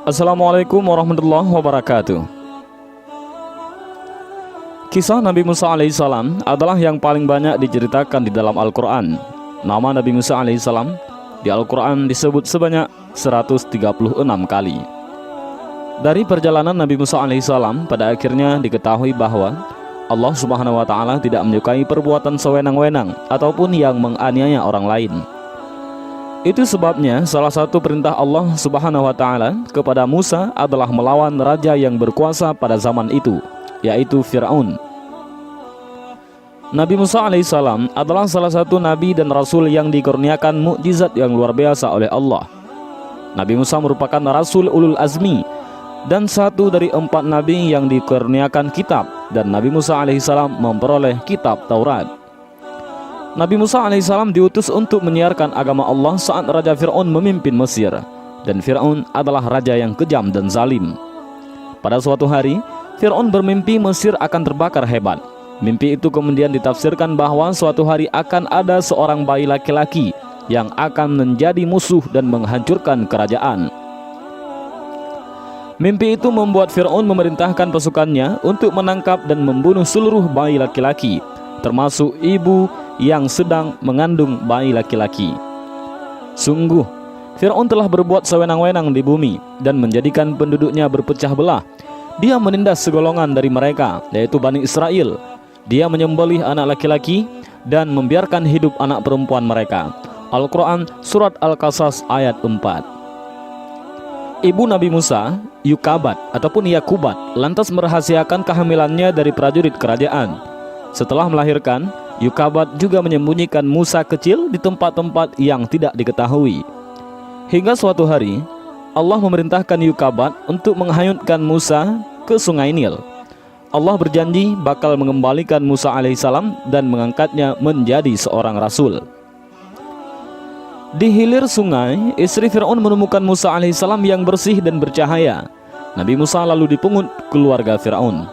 Assalamualaikum warahmatullahi wabarakatuh. Kisah Nabi Musa alaihissalam adalah yang paling banyak diceritakan di dalam Al-Quran. Nama Nabi Musa alaihissalam di Al-Quran disebut sebanyak 136 kali. Dari perjalanan Nabi Musa alaihissalam, pada akhirnya diketahui bahwa Allah subhanahu wa ta'ala tidak menyukai perbuatan sewenang-wenang ataupun yang menganiaya orang lain. Itu sebabnya salah satu perintah Allah subhanahu wa ta'ala kepada Musa adalah melawan raja yang berkuasa pada zaman itu, yaitu Fir'aun. Nabi Musa alaihissalam adalah salah satu nabi dan rasul yang dikurniakan mukjizat yang luar biasa oleh Allah. Nabi Musa merupakan rasul ulul azmi dan satu dari 4 nabi yang dikurniakan kitab, dan Nabi Musa alaihissalam memperoleh kitab Taurat. Nabi Musa alaihissalam diutus untuk menyiarkan agama Allah saat Raja Fir'aun memimpin Mesir, dan Fir'aun adalah raja yang kejam dan zalim. Pada suatu hari, Fir'aun bermimpi Mesir akan terbakar hebat. Mimpi itu kemudian ditafsirkan bahwa suatu hari akan ada seorang bayi laki-laki yang akan menjadi musuh dan menghancurkan kerajaan. Mimpi itu membuat Fir'aun memerintahkan pasukannya untuk menangkap dan membunuh seluruh bayi laki-laki, termasuk ibu yang sedang mengandung bayi laki-laki. Sungguh, Fir'aun telah berbuat sewenang-wenang di bumi dan menjadikan penduduknya berpecah belah. Dia menindas segolongan dari mereka, yaitu Bani Israel. Dia menyembelih anak laki-laki dan membiarkan hidup anak perempuan mereka. Al-Quran Surat Al-Qasas ayat 4. Ibu Nabi Musa, Yukabat ataupun Yakubat, lantas merahasiakan kehamilannya dari prajurit kerajaan. Setelah melahirkan, Yukabat juga menyembunyikan Musa kecil di tempat-tempat yang tidak diketahui. Hingga suatu hari, Allah memerintahkan Yukabat untuk menghanyutkan Musa ke sungai Nil. Allah berjanji bakal mengembalikan Musa alaihissalam dan mengangkatnya menjadi seorang rasul. Di hilir sungai, istri Fir'aun menemukan Musa alaihissalam yang bersih dan bercahaya. Nabi Musa lalu dipungut keluarga Fir'aun.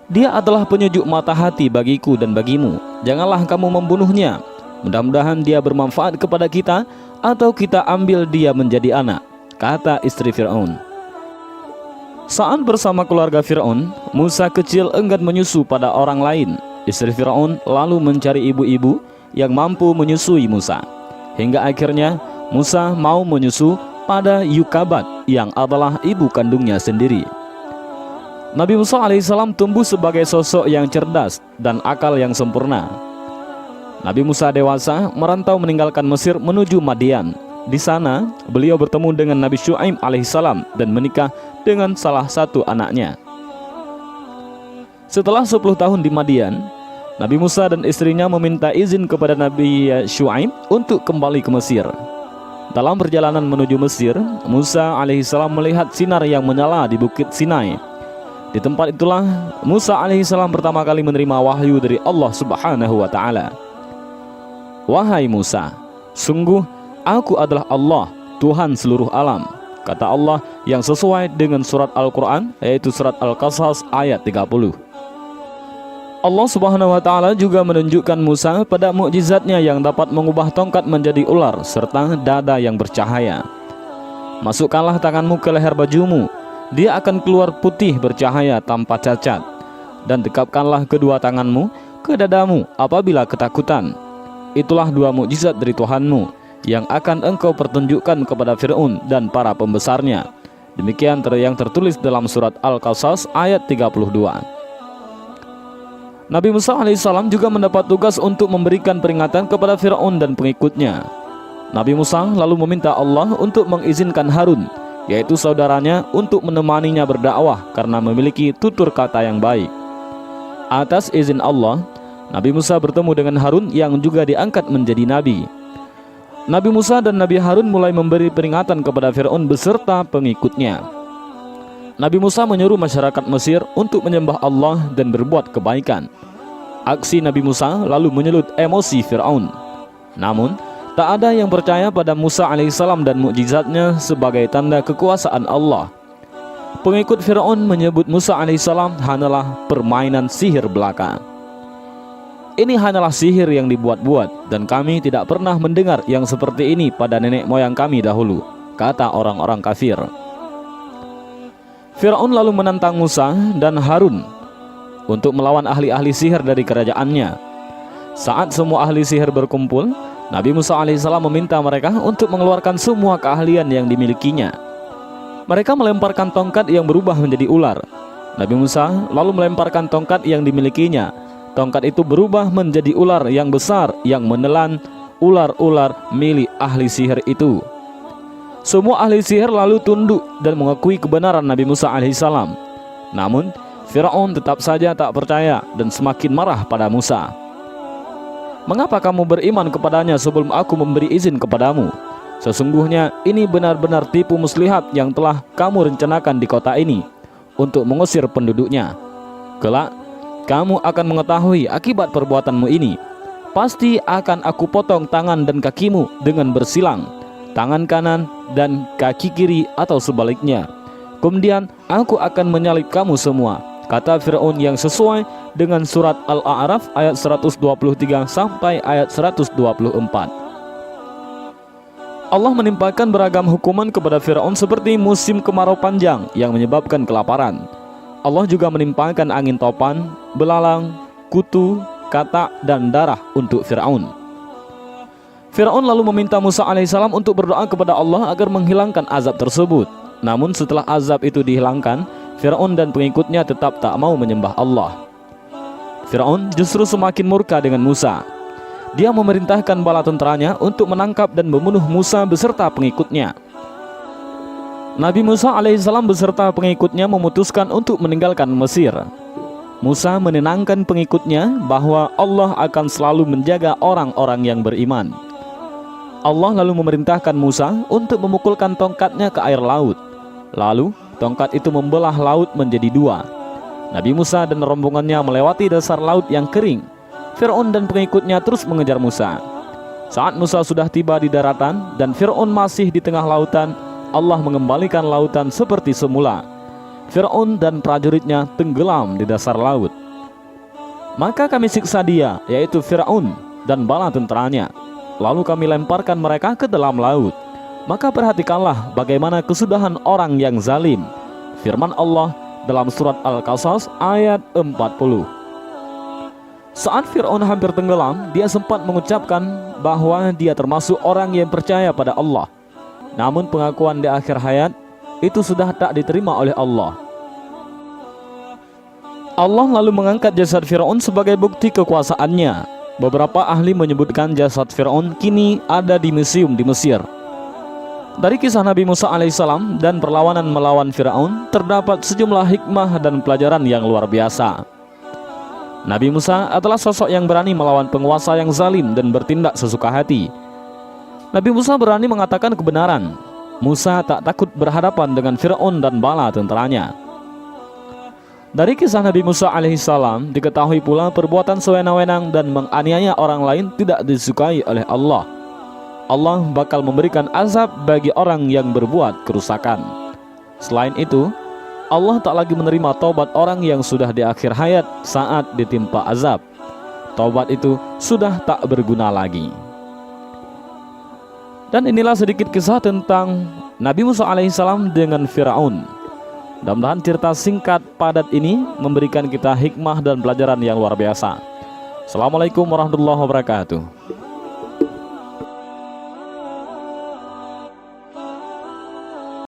Dia adalah penyejuk mata hati bagiku dan bagimu. Janganlah kamu membunuhnya. Mudah-mudahan dia bermanfaat kepada kita, atau kita ambil dia menjadi anak, kata istri Fir'aun. Saat bersama keluarga Fir'aun, Musa kecil enggan menyusu pada orang lain. Istri Fir'aun lalu mencari ibu-ibu yang mampu menyusui Musa. Hingga akhirnya Musa mau menyusu pada Yukabat yang adalah ibu kandungnya sendiri. Nabi Musa alaihissalam tumbuh sebagai sosok yang cerdas dan akal yang sempurna. Nabi Musa dewasa merantau meninggalkan Mesir menuju Madian. Di sana beliau bertemu dengan Nabi Syu'aib alaihissalam dan menikah dengan salah satu anaknya. Setelah 10 tahun di Madian, Nabi Musa dan istrinya meminta izin kepada Nabi Syu'aib untuk kembali ke Mesir. Dalam perjalanan menuju Mesir, Musa alaihissalam melihat sinar yang menyala di Bukit Sinai. Di tempat itulah Musa alaihissalam pertama kali menerima wahyu dari Allah subhanahu wa ta'ala. Wahai Musa, sungguh aku adalah Allah, Tuhan seluruh alam, kata Allah yang sesuai dengan surat Al-Quran, yaitu surat Al-Qasas ayat 30. Allah subhanahu wa ta'ala juga menunjukkan Musa pada mukjizatnya yang dapat mengubah tongkat menjadi ular serta dada yang bercahaya. Masukkanlah tanganmu ke leher bajumu, dia akan keluar putih bercahaya tanpa cacat. Dan dekapkanlah kedua tanganmu ke dadamu apabila ketakutan. Itulah 2 mukjizat dari Tuhanmu yang akan engkau pertunjukkan kepada Fir'aun dan para pembesarnya. Demikian yang tertulis dalam surat Al-Qasas ayat 32. Nabi Musa alaihissalam juga mendapat tugas untuk memberikan peringatan kepada Fir'aun dan pengikutnya. Nabi Musa lalu meminta Allah untuk mengizinkan Harun, yaitu saudaranya, untuk menemaninya berdakwah karena memiliki tutur kata yang baik. Atas izin Allah, Nabi Musa bertemu dengan Harun yang juga diangkat menjadi nabi. Nabi Musa dan Nabi Harun mulai memberi peringatan kepada Fir'aun beserta pengikutnya. Nabi Musa menyuruh masyarakat Mesir untuk menyembah Allah dan berbuat kebaikan. Aksi Nabi Musa lalu menyulut emosi Fir'aun. Namun, tak ada yang percaya pada Musa alaihissalam dan mukjizatnya sebagai tanda kekuasaan Allah. Pengikut Fir'aun menyebut Musa alaihissalam hanyalah permainan sihir belaka. Ini hanyalah sihir yang dibuat-buat, dan kami tidak pernah mendengar yang seperti ini pada nenek moyang kami dahulu, kata orang-orang kafir. Firaun lalu menantang Musa dan Harun untuk melawan ahli-ahli sihir dari kerajaannya. Saat semua ahli sihir berkumpul, Nabi Musa alaihissalam meminta mereka untuk mengeluarkan semua keahlian yang dimilikinya. Mereka melemparkan tongkat yang berubah menjadi ular. Nabi Musa lalu melemparkan tongkat yang dimilikinya. Tongkat itu berubah menjadi ular yang besar yang menelan ular-ular milik ahli sihir itu. Semua ahli sihir lalu tunduk dan mengakui kebenaran Nabi Musa alaihissalam. Namun Firaun tetap saja tak percaya dan semakin marah pada Musa. "Mengapa kamu beriman kepadanya sebelum aku memberi izin kepadamu? Sesungguhnya ini benar-benar tipu muslihat yang telah kamu rencanakan di kota ini untuk mengusir penduduknya. Kelak kamu akan mengetahui akibat perbuatanmu ini. Pasti akan aku potong tangan dan kakimu dengan bersilang, tangan kanan dan kaki kiri atau sebaliknya. Kemudian aku akan menyalib kamu semua," kata Firaun yang sesuai dengan surat Al-A'raf ayat 123 sampai ayat 124. Allah menimpakan beragam hukuman kepada Firaun seperti musim kemarau panjang yang menyebabkan kelaparan. Allah juga menimpakan angin topan, belalang, kutu, katak, dan darah untuk Firaun. Firaun lalu meminta Musa alaihissalam untuk berdoa kepada Allah agar menghilangkan azab tersebut. Namun setelah azab itu dihilangkan, Firaun dan pengikutnya tetap tak mau menyembah Allah. Firaun justru semakin murka dengan Musa. Dia memerintahkan bala tentaranya untuk menangkap dan membunuh Musa beserta pengikutnya. Nabi Musa alaihissalam beserta pengikutnya memutuskan untuk meninggalkan Mesir. Musa menenangkan pengikutnya bahwa Allah akan selalu menjaga orang-orang yang beriman. Allah lalu memerintahkan Musa untuk memukulkan tongkatnya ke air laut. Lalu tongkat itu membelah laut menjadi dua. Nabi Musa dan rombongannya melewati dasar laut yang kering. Firaun dan pengikutnya terus mengejar Musa. Saat Musa sudah tiba di daratan dan Firaun masih di tengah lautan, Allah mengembalikan lautan seperti semula. Firaun dan prajuritnya tenggelam di dasar laut. Maka kami siksa dia, yaitu Firaun dan bala tentaranya. Lalu kami lemparkan mereka ke dalam laut. Maka perhatikanlah bagaimana kesudahan orang yang zalim. Firman Allah dalam surat Al-Qasas ayat 40. Saat Firaun hampir tenggelam, dia sempat mengucapkan bahwa dia termasuk orang yang percaya pada Allah. Namun pengakuan di akhir hayat itu sudah tak diterima oleh Allah. Allah lalu mengangkat jasad Firaun sebagai bukti kekuasaannya. Beberapa ahli menyebutkan jasad Firaun kini ada di museum di Mesir. Dari kisah Nabi Musa alaihissalam dan perlawanan melawan Firaun terdapat sejumlah hikmah dan pelajaran yang luar biasa. Nabi Musa adalah sosok yang berani melawan penguasa yang zalim dan bertindak sesuka hati. Nabi Musa berani mengatakan kebenaran. Musa tak takut berhadapan dengan Firaun dan bala tentaranya. Dari kisah Nabi Musa alaihissalam diketahui pula perbuatan sewenang-wenang dan menganiaya orang lain tidak disukai oleh Allah. Allah bakal memberikan azab bagi orang yang berbuat kerusakan. Selain itu, Allah tak lagi menerima taubat orang yang sudah di akhir hayat saat ditimpa azab. Taubat itu sudah tak berguna lagi. Dan inilah sedikit kisah tentang Nabi Musa alaihissalam dengan Firaun. Mudah-mudahan cerita singkat padat ini memberikan kita hikmah dan pelajaran yang luar biasa. Assalamualaikum warahmatullahi wabarakatuh.